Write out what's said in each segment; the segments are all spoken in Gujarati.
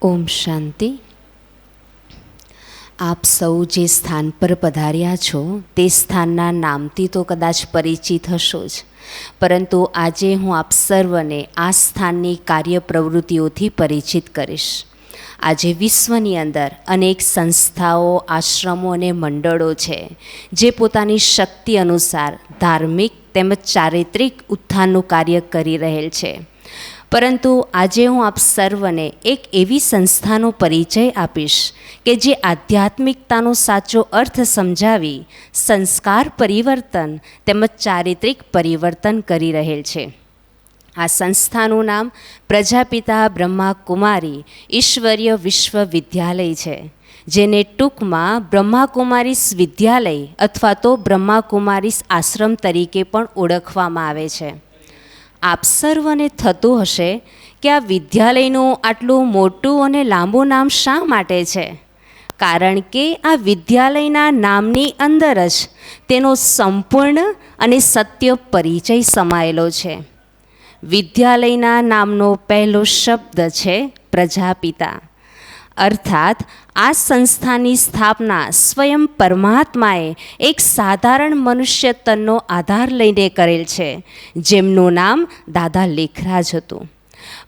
ઓમ શાંતિ. આપ સૌ જે સ્થાન પર પધાર્યા છો તે સ્થાનના નામથી તો કદાચ પરિચિત હશો જ, પરંતુ આજે હું આપ સર્વને આ સ્થાનની કાર્ય પ્રવૃત્તિઓથી પરિચિત કરીશ. આજે વિશ્વની અંદર અનેક સંસ્થાઓ, આશ્રમો અને મંડળો છે જે પોતાની શક્તિ અનુસાર ધાર્મિક તેમજ ચારિત્રિક ઉત્થાનનું કાર્ય કરી રહેલ છે. પરંતુ આજે હું આપ સર્વને એક એવી સંસ્થાનો પરિચય આપીશ કે જે આધ્યાત્મિકતાનો સાચો અર્થ સમજાવી સંસ્કાર પરિવર્તન તેમજ ચારિત્રિક પરિવર્તન કરી રહેલ છે. આ સંસ્થાનું નામ પ્રજાપિતા બ્રહ્માકુમારી ઈશ્વરીય વિશ્વવિદ્યાલય છે, જેને ટૂંકમાં બ્રહ્માકુમારીસ વિદ્યાલય અથવા તો બ્રહ્માકુમારીસ આશ્રમ તરીકે પણ ઓળખવામાં આવે છે. આપ સર્વને થતું હશે કે આ વિદ્યાલયનું આટલું મોટું અને લાંબુ નામ શા માટે છે? કારણ કે આ વિદ્યાલયના નામની અંદર જ તેનો સંપૂર્ણ અને સત્ય પરિચય સમાયેલો છે. વિદ્યાલયના નામનો પહેલો શબ્દ છે પ્રજાપિતા, અર્થાત આ સંસ્થાની સ્થાપના સ્વયં પરમાત્માએ એક સાધારણ મનુષ્ય તનનો આધાર લઈને કરેલ છે, જેમનું નામ દાદા લેખરાજ હતું.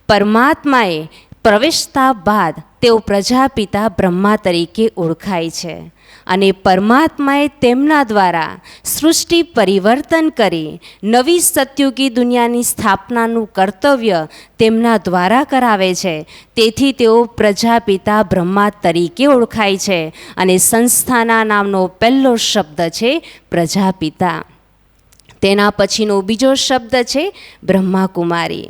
પરમાત્માએ પ્રવેશતા બાદ તેઓ પ્રજાપિતા બ્રહ્મા તરીકે ઓળખાય છે અને પરમાત્માએ તેમના દ્વારા સૃષ્ટિ પરિવર્તન કરી નવી સતયુગી દુનિયાની સ્થાપનાનું કર્તવ્ય તેમના દ્વારા કરાવે છે. તેથી તેઓ પ્રજાપિતા બ્રહ્મા તરીકે ઓળખાય છે અને સંસ્થાના નામનો પહેલો શબ્દ છે પ્રજાપિતા. તેના પછીનો બીજો શબ્દ છે બ્રહ્માકુમારી.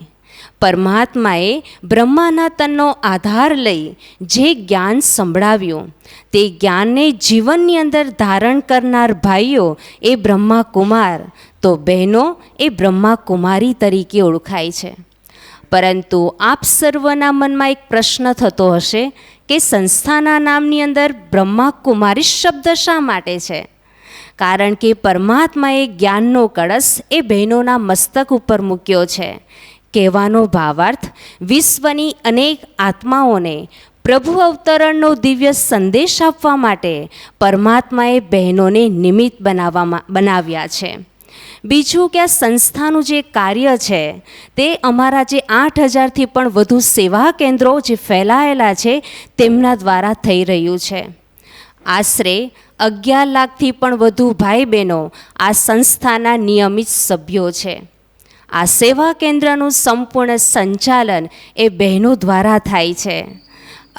પરમાત્માએ બ્રહ્માના તનનો આધાર લઈ જે જ્ઞાન સંભળાવ્યું તે જ્ઞાનને જીવનની અંદર ધારણ કરનાર ભાઈઓ એ બ્રહ્માકુમાર, તો બહેનો એ બ્રહ્માકુમારી તરીકે ઓળખાય છે. પરંતુ આપ સર્વના મનમાં એક પ્રશ્ન થતો હશે કે સંસ્થાના નામની અંદર બ્રહ્માકુમારી શબ્દ શા માટે છે? કારણ કે પરમાત્માએ જ્ઞાનનો કળશ એ બહેનોના મસ્તક ઉપર મૂક્યો છે. કહેવાનો ભાવાર્થ, વિશ્વની અનેક આત્માઓને પ્રભુ અવતરણનો દિવ્ય સંદેશ આપવા માટે પરમાત્માએ બહેનોને નિમિત્ત બનાવ્યા છે. બીજું કે આ સંસ્થાનું જે કાર્ય છે તે અમારા જે 8,000થી પણ વધુ સેવા કેન્દ્રો જે ફેલાયેલા છે તેમના દ્વારા થઈ રહ્યું છે. આશરે 11 લાખથી પણ વધુ ભાઈ બહેનો આ સંસ્થાના નિયમિત સભ્યો છે. આ સેવા કેન્દ્રનું સંપૂર્ણ સંચાલન એ બહેનો દ્વારા થાય છે.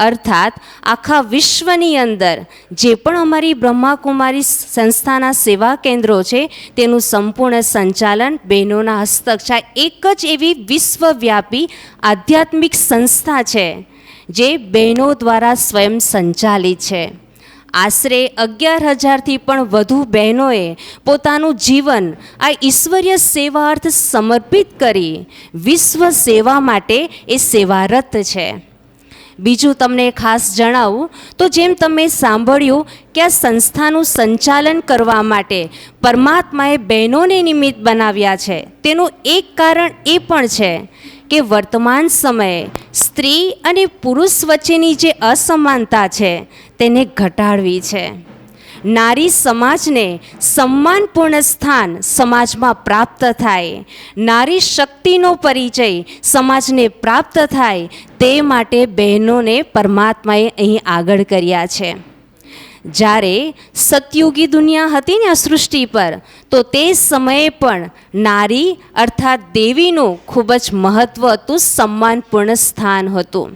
અર્થાત આખા વિશ્વની અંદર જે પણ અમારી બ્રહ્માકુમારી સંસ્થાના સેવા કેન્દ્રો છે તેનું સંપૂર્ણ સંચાલન બહેનોના હસ્તક છે. એક જ એવી વિશ્વવ્યાપી આધ્યાત્મિક સંસ્થા છે જે બહેનો દ્વારા સ્વયં સંચાલિત છે. આશરે 11,000થી પણ વધુ બહેનોએ પોતાનું જીવન આ ઈશ્વરીય સેવા અર્થ સમર્પિત કરી વિશ્વ સેવા માટે એ સેવારત છે. બીજું તમને ખાસ જણાવું તો જેમ તમે સાંભળ્યું કે આ સંસ્થાનું સંચાલન કરવા માટે પરમાત્માએ બહેનોને નિમિત્ત બનાવ્યા છે, તેનું એક કારણ એ પણ છે કે વર્તમાન સમયે સ્ત્રી અને પુરુષ વચ્ચેની જે અસમાનતા છે તેને ઘટાડવી છે. નારી સમાજને સન્માનપૂર્ણ સ્થાન સમાજમાં પ્રાપ્ત થાય, નારી શક્તિનો પરિચય સમાજને પ્રાપ્ત થાય, તે માટે બહેનોને પરમાત્માએ અહીં આગળ કર્યા છે. જ્યારે સતયુગી દુનિયા હતી ને આ સૃષ્ટિ પર, તો તે સમયે પણ નારી અર્થાત દેવીનું ખૂબ જ મહત્ત્વ હતું, સન્માનપૂર્ણ સ્થાન હતું.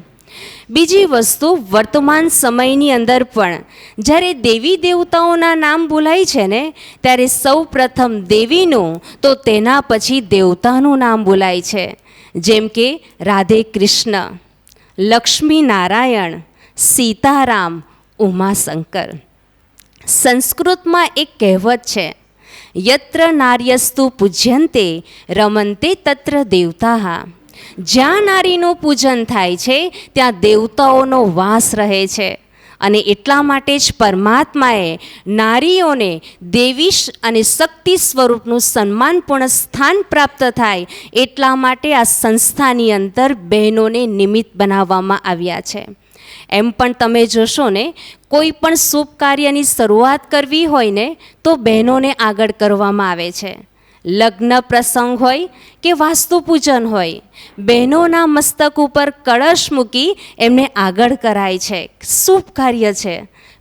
બીજી વસ્તુ, વર્તમાન સમયની અંદર પણ જ્યારે દેવી દેવતાઓના નામ બોલાય છે ને ત્યારે સૌ પ્રથમ દેવીનું તો તેના પછી દેવતાનું નામ બોલાય છે. જેમ કે રાધે કૃષ્ણ, લક્ષ્મી નારાયણ, સીતારામ, ઉમાશંકર. સંસ્કૃતમાં એક કહેવત છે, યત્ર નાર્યસ્તુ પૂજ્યંતે રમંતે તત્ર દેવતા. જ્યાં નારીનું પૂજન થાય છે ત્યાં દેવતાઓનો વાસ રહે છે. અને એટલા માટે જ પરમાત્માએ નારીઓને દેવી અને શક્તિ સ્વરૂપનું સન્માનપૂર્ણ સ્થાન પ્રાપ્ત થાય એટલા માટે આ સંસ્થાની અંદર બહેનોને નિમિત્ત બનાવવામાં આવ્યા છે. એમ પણ તમે જોશો ને, કોઈ પણ શુભ કાર્યની શરૂઆત કરવી હોય ને તો બહેનોને આગળ કરવામાં આવે છે. લગ્ન પ્રસંગ હોય કે વાસ્તુ પૂજન હોય, બહેનોના મસ્તક ઉપર કળશ મૂકી એમને આગળ કરાય છે. શુભ કાર્ય છે,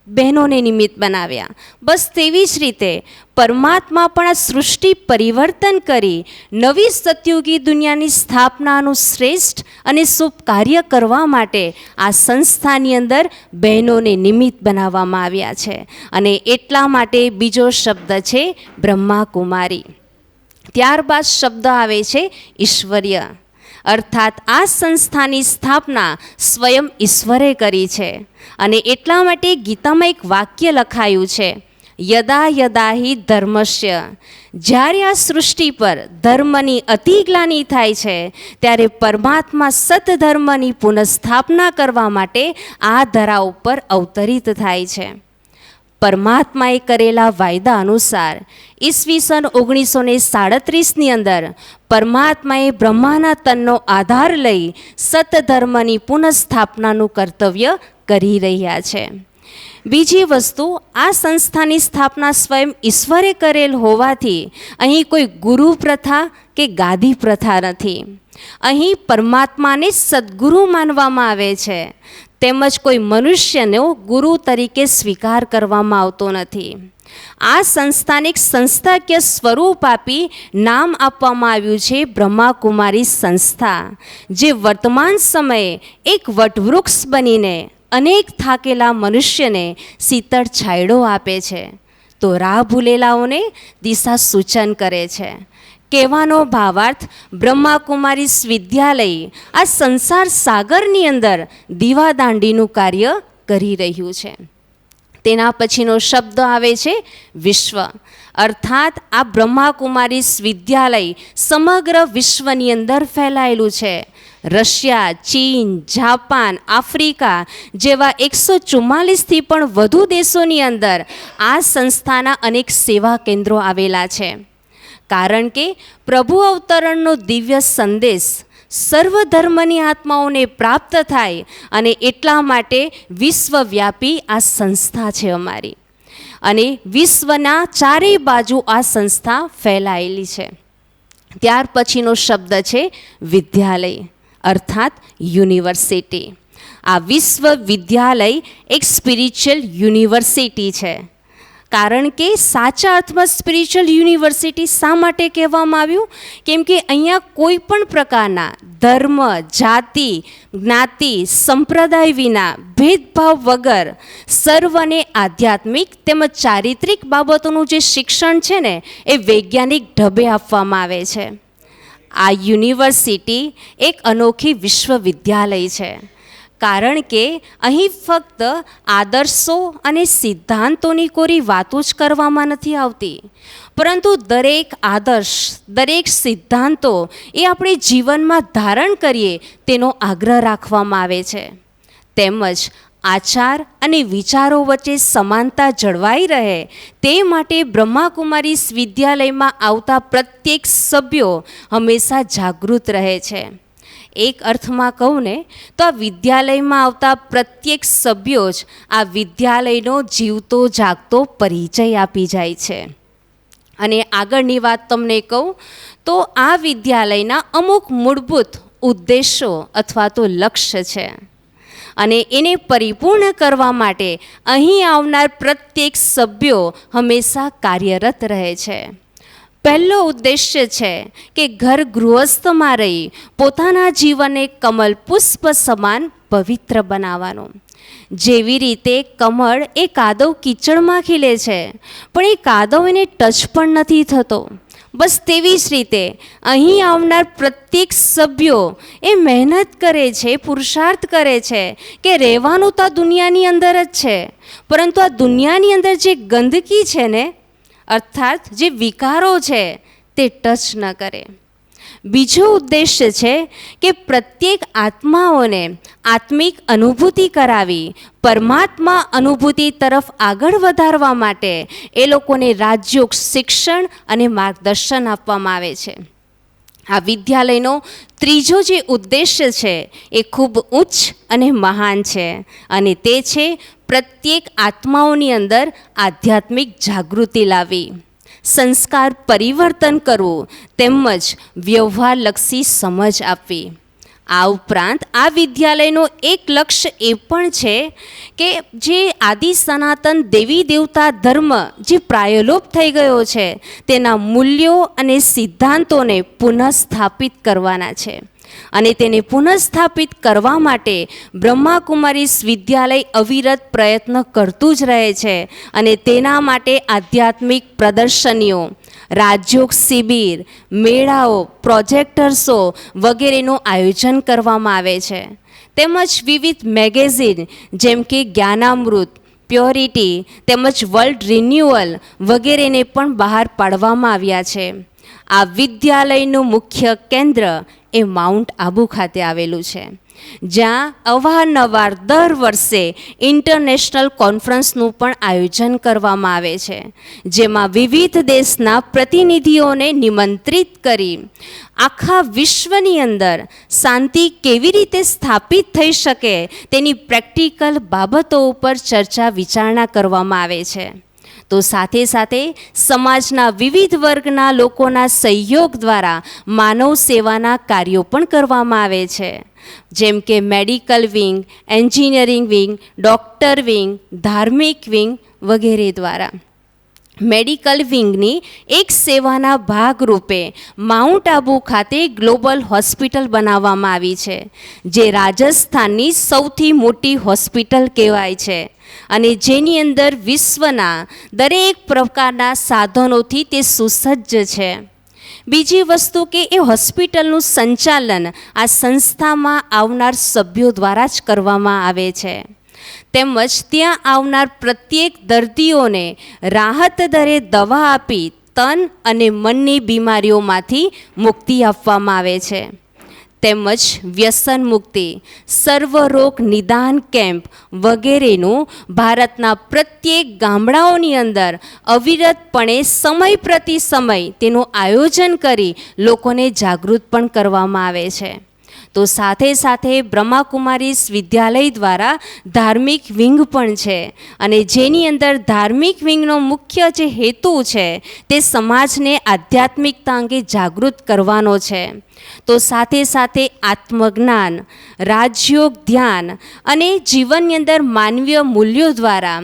બહેનોને નિમિત્ત બનાવ્યા. બસ તેવી જ રીતે પરમાત્મા પણ આ સૃષ્ટિ પરિવર્તન કરી નવી સતયુગી દુનિયાની સ્થાપનાનું શ્રેષ્ઠ અને શુભ કાર્ય કરવા માટે આ સંસ્થાની અંદર બહેનોને નિમિત્ત બનાવવામાં આવ્યા છે. અને એટલા માટે બીજો શબ્દ છે બ્રહ્માકુમારી. ત્યારબાદ શબ્દ આવે છે ઈશ્વર્ય, અર્થાત આ સંસ્થાની સ્થાપના સ્વયં ઈશ્વરે કરી છે. અને એટલા માટે ગીતામાં એક વાક્ય લખાયું છે, યદા યદા હિ ધર્મસ્ય. જ્યારે આ સૃષ્ટિ પર ધર્મની અતિગ્લાનિ થાય છે ત્યારે પરમાત્મા સતધર્મની પુનઃસ્થાપના કરવા માટે આ ધરા ઉપર અવતરિત થાય છે. પરમાત્માએ કરેલા વાયદા અનુસાર ઈસવીસન 1937ની અંદર પરમાત્માએ બ્રહ્માના તનનો આધાર લઈ સતધર્મની પુનઃસ્થાપનાનું કર્તવ્ય કરી રહ્યા છે. બીજી વસ્તુ, આ સંસ્થાની સ્થાપના સ્વયં ઈશ્વરે કરેલ હોવાથી અહીં કોઈ ગુરુ પ્રથા કે ગાદી પ્રથા નથી. અહીં પરમાત્માને સદગુરુ માનવામાં આવે છે, તેમજ કોઈ મનુષ્યનો ગુરુ તરીકે સ્વીકાર કરવામાં આવતો નથી. આ સંસ્થાને એક સંસ્થાકીય સ્વરૂપ આપી નામ આપવામાં આવ્યું છે બ્રહ્માકુમારી સંસ્થા, જે વર્તમાન સમયે એક વટવૃક્ષ બનીને અનેક થાકેલા મનુષ્યને શીતળ છાંયડો આપે છે, તો રાહ ભૂલેલાઓને દિશા સૂચન કરે છે. કહેવાનો ભાવાર્થ, બ્રહ્માકુમારી વિદ્યાલય આ સંસાર સાગરની અંદર દીવાદાંડીનું કાર્ય કરી રહ્યું છે. તેના પછીનો શબ્દ આવે છે વિશ્વ, અર્થાત આ બ્રહ્માકુમારી વિદ્યાલય સમગ્ર વિશ્વની અંદર ફેલાયેલું છે. રશિયા, ચીન, જાપાન, આફ્રિકા જેવા 144થી પણ વધુ દેશોની અંદર આ સંસ્થાના અનેક સેવા કેન્દ્રો આવેલા છે. કારણ કે પ્રભુ અવતરણનો દિવ્ય સંદેશ સર્વધર્મની આત્માઓને પ્રાપ્ત થાય, અને એટલા માટે વિશ્વવ્યાપી આ સંસ્થા છે અમારી. અને વિશ્વના ચારેય બાજુ આ સંસ્થા ફેલાયેલી છે. ત્યાર પછીનો શબ્દ છે વિદ્યાલય, અર્થાત યુનિવર્સિટી. આ વિશ્વવિદ્યાલય એક સ્પિરિચ્યુઅલ યુનિવર્સિટી છે. કારણ કે સાચા અર્થમાં સ્પિરિચ્યુઅલ યુનિવર્સિટી શા માટે કહેવામાં આવ્યું? કેમ કે અહીંયા કોઈ પણ પ્રકારના ધર્મ, જાતિ, જ્ઞાતિ, સંપ્રદાય વિના ભેદભાવ વગર સર્વને આધ્યાત્મિક તેમજ ચારિત્રિક બાબતોનું જે શિક્ષણ છે ને એ વૈજ્ઞાનિક ઢબે આપવામાં આવે છે. આ યુનિવર્સિટી એક અનોખી વિશ્વવિદ્યાલય છે. કારણ કે અહીં ફક્ત આદર્શો અને સિદ્ધાંતોની કોરી વાતો જ કરવામાં નથી આવતી, પરંતુ દરેક આદર્શ, દરેક સિદ્ધાંતો એ આપણે જીવનમાં ધારણ કરીએ તેનો આગ્રહ રાખવામાં આવે છે. તેમજ આચાર અને વિચારો વચ્ચે સમાનતા જળવાઈ રહે તે માટે બ્રહ્માકુમારી વિદ્યાલયમાં આવતા પ્રત્યેક સભ્યો હંમેશા જાગૃત રહે છે. એક અર્થમાં કહું ને તો આ વિદ્યાલયમાં આવતા પ્રત્યેક સભ્યો જ આ વિદ્યાલયનો જીવતો જાગતો પરિચય આપી જાય છે. અને આગળની વાત તમને કહું તો આ વિદ્યાલયના અમુક મૂળભૂત ઉદ્દેશો અથવા તો લક્ષ્ય છે, અને એને પરિપૂર્ણ કરવા માટે અહીં આવનાર પ્રત્યેક સભ્યો હંમેશા કાર્યરત રહે છે. પહેલો ઉદ્દેશ્ય છે કે ઘર ગૃહસ્થમાં રહી પોતાના જીવનને કમલ પુષ્પ સમાન પવિત્ર બનાવવાનો. જેવી રીતે કમળ એ કાદવ કીચડમાં ખીલે છે, પણ એ કાદવ એને ટચ પણ નથી થતો, બસ તેવી જ રીતે અહીં આવનાર પ્રત્યેક સભ્યો એ મહેનત કરે છે, પુરુષાર્થ કરે છે કે રહેવાનું તો આ દુનિયાની અંદર જ છે, પરંતુ આ દુનિયાની અંદર જે ગંદકી છે ને, અર્થાત જે વિકારો છે તે ટચ ન કરે. બીજો ઉદ્દેશ્ય છે કે પ્રત્યેક આત્માઓને આત્મિક અનુભૂતિ કરાવી પરમાત્મા અનુભૂતિ તરફ આગળ વધારવા માટે એ લોકોને રાજયોગ શિક્ષણ અને માર્ગદર્શન આપવામાં આવે છે. આ વિદ્યાલયનો ત્રીજો જે ઉદ્દેશ્ય છે એ ખૂબ ઉચ્ચ અને મહાન છે, અને તે છે પ્રત્યેક આત્માઓની અંદર આધ્યાત્મિક જાગૃતિ લાવવી, સંસ્કાર પરિવર્તન કરવું તેમજ વ્યવહારલક્ષી સમજ આપવી. આ ઉપરાંત આ વિદ્યાલયનો એક લક્ષ્ય એ પણ છે કે જે આદિ સનાતન દેવી દેવતા ધર્મ જે પ્રાયલોપ થઈ ગયો છે તેના મૂલ્યો અને સિદ્ધાંતોને પુનઃસ્થાપિત કરવાના છે, અને તેને પુનઃસ્થાપિત કરવા માટે બ્રહ્માકુમારીઝ વિદ્યાલય અવિરત પ્રયત્ન કરતું જ રહે છે, અને તેના માટે આધ્યાત્મિક પ્રદર્શનીઓ, રાજયોગ શિબિર, મેળાઓ, પ્રોજેક્ટર્સો વગેરેનું આયોજન કરવામાં આવે છે. તેમજ વિવિધ મેગેઝિન જેમ કે જ્ઞાનામૃત, પ્યોરિટી તેમજ વર્લ્ડ રિન્યુઅલ વગેરેને પણ બહાર પાડવામાં આવ્યા છે. આ વિદ્યાલયનું મુખ્ય કેન્દ્ર એ માઉન્ટ આબુ ખાતે આવેલું છે, જ્યાં અવારનવાર દર વર્ષે ઇન્ટરનેશનલ કોન્ફરન્સનું પણ આયોજન કરવામાં આવે છે, જેમાં વિવિધ દેશના પ્રતિનિધિઓને નિમંત્રિત કરી આખા વિશ્વની અંદર શાંતિ કેવી રીતે સ્થાપિત થઈ શકે તેની પ્રેક્ટિકલ બાબતો ઉપર ચર્ચા વિચારણા કરવામાં આવે છે. તો સાથે સાથે સમાજના વિવિધ વર્ગના લોકોના સહયોગ દ્વારા માનવ સેવાના કાર્યો પણ કરવામાં આવે છે, જેમ કે medical wing, engineering wing, doctor wing, ધાર્મિક વિંગ વગેરે દ્વારા. મેડિકલ વિંગની એક સેવાના ભાગરૂપે માઉન્ટ આબુ ખાતે ગ્લોબલ હોસ્પિટલ બનાવવામાં આવી છે, જે રાજસ્થાનની સૌથી મોટી હોસ્પિટલ કહેવાય છે, અને જેની અંદર વિશ્વના દરેક પ્રકારના સાધનોથી તે સુસજ્જ છે. બીજી વસ્તુ કે એ હોસ્પિટલનું સંચાલન આ સંસ્થામાં આવનાર સભ્યો દ્વારા જ કરવામાં આવે છે, તેમજ ત્યાં આવનાર પ્રત્યેક દર્દીઓને રાહત દરે દવા આપી તન અને મનની બીમારીઓમાંથી મુક્તિ આપવામાં આવે છે. તેમજ વ્યસન મુક્તિ, સર્વરોગ નિદાન કેમ્પ વગેરેનું ભારતના પ્રત્યેક ગામડાઓની અંદર અવિરતપણે સમય પ્રતિ સમય તેનું આયોજન કરી લોકોને જાગૃત પણ કરવામાં આવે છે. તો સાથે સાથે બ્રહ્માકુમારીઝ વિદ્યાલય દ્વારા ધાર્મિક વિંગ પણ છે, અને જેની અંદર ધાર્મિક વિંગનો મુખ્ય જે હેતુ છે તે સમાજને આધ્યાત્મિકતા અંગે જાગૃત કરવાનો છે. તો સાથે સાથે આત્મજ્ઞાન, રાજયોગ ધ્યાન અને જીવનની અંદર માનવીય મૂલ્યો દ્વારા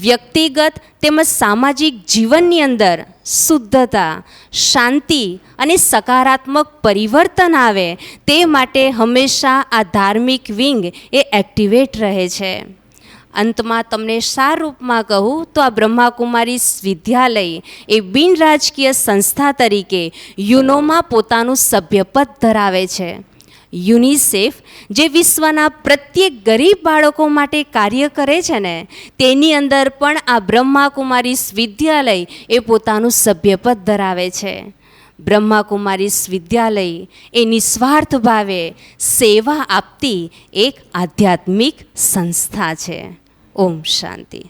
વ્યક્તિગત તેમજ સામાજિક જીવનની અંદર શુદ્ધતા, શાંતિ અને સકારાત્મક પરિવર્તન આવે તે માટે હંમેશા આ ધાર્મિક વિંગ એ એક્ટિવેટ રહે છે. અંતમાં તમને સાર રૂપમાં કહું તો આ બ્રહ્માકુમારીઝ વિદ્યાલય એ બિન રાજકીય સંસ્થા તરીકે યુનોમાં પોતાનું સભ્યપદ ધરાવે છે. યુનિસેફ જે વિશ્વના પ્રત્યેક ગરીબ બાળકો માટે કાર્ય કરે છે ને, તેની અંદર પણ આ બ્રહ્માકુમારીઝ વિદ્યાલય એ પોતાનું સભ્યપદ ધરાવે છે. બ્રહ્માકુમારીઝ વિદ્યાલય એ નિસ્વાર્થ ભાવે સેવા આપતી એક આધ્યાત્મિક સંસ્થા છે. ઓમ શાંતિ.